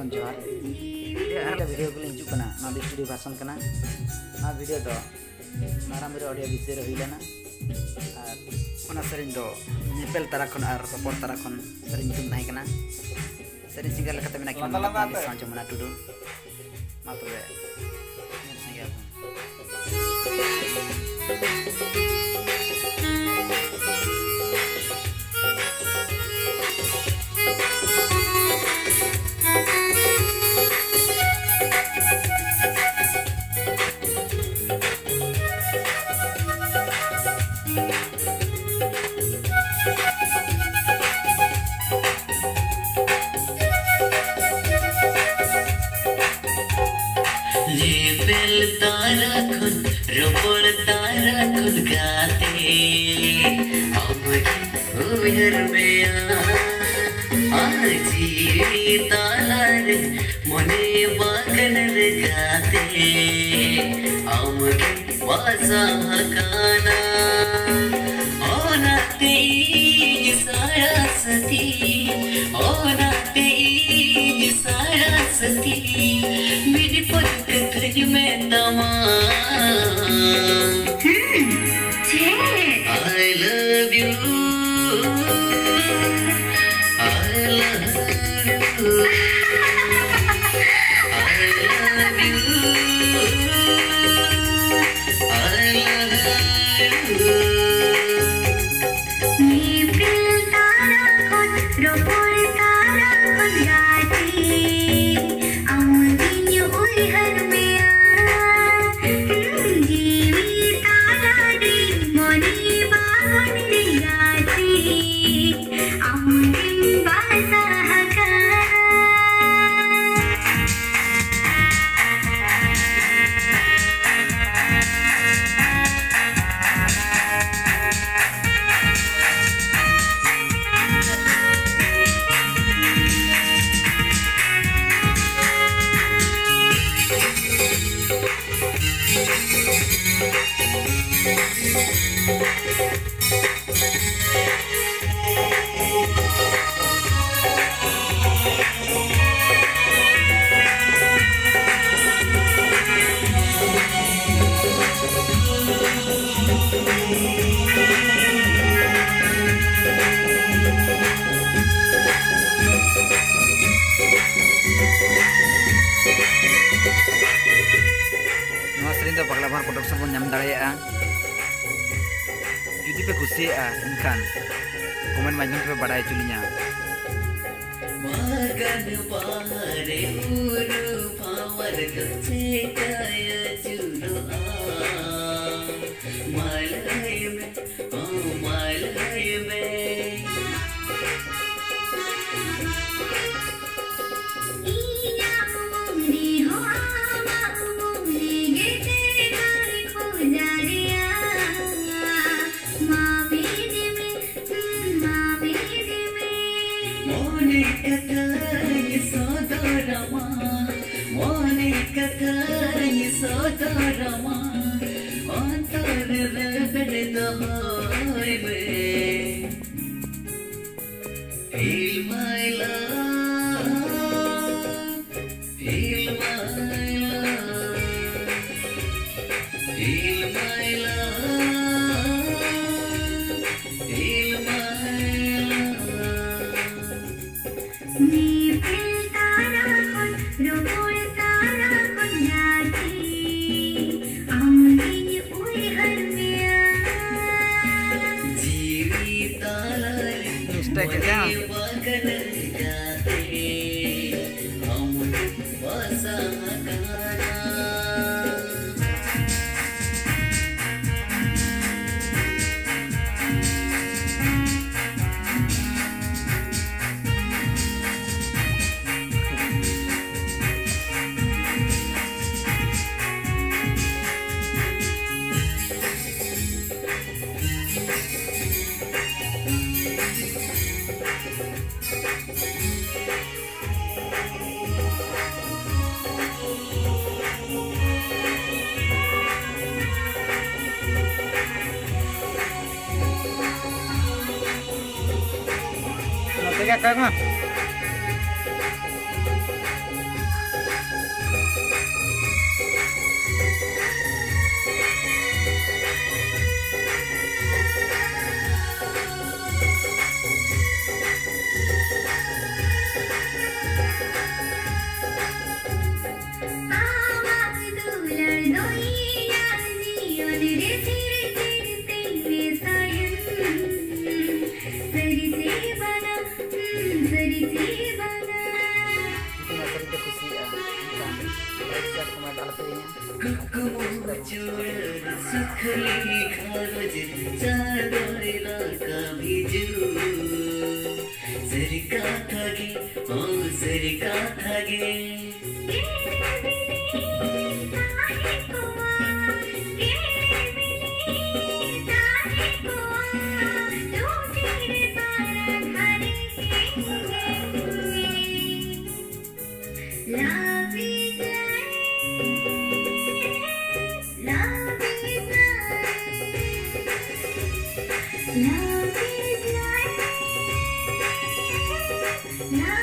खन जोहार वीडियो को हिजू कना ना स्टूडियो भाषण कना ना वीडियो दो माराम रे ऑडियो विषय रे हिलाना और ओना सरिन दो निपेल तारा खन और सपोर्ट तारा खन सरिन तुम नाही कना सरिन सिंगर लकते मेना कि माली सांचो मना टुडू मा तबे सिंगर तारा खुद रोपड़ तारा खुद गाते उमर में आजी तारा रे मने बागन रे गाते अमगे वासा हकाना ओनाते सारा सती ओनाते सारा सती मेरी पलक खज में I love you I love you I love you I love you पगला भार प्रोडक्शन बन नाम दाड़ेया जुदी पे खुशिया इनखान कमेंट माध्यम पे बढ़ाई चुलिया मगन बाहरे उरु पावर कसे काय चुरो मालय में ओ मालय में Sotorama, antar rebel the highway. Heal my love, heal my love, heal my love, heal my Take it down. Tega kang खुली कागज चादरला काबिजू सरका थागे ओ सरका थागे Love is life. Love is life. Love is life. Love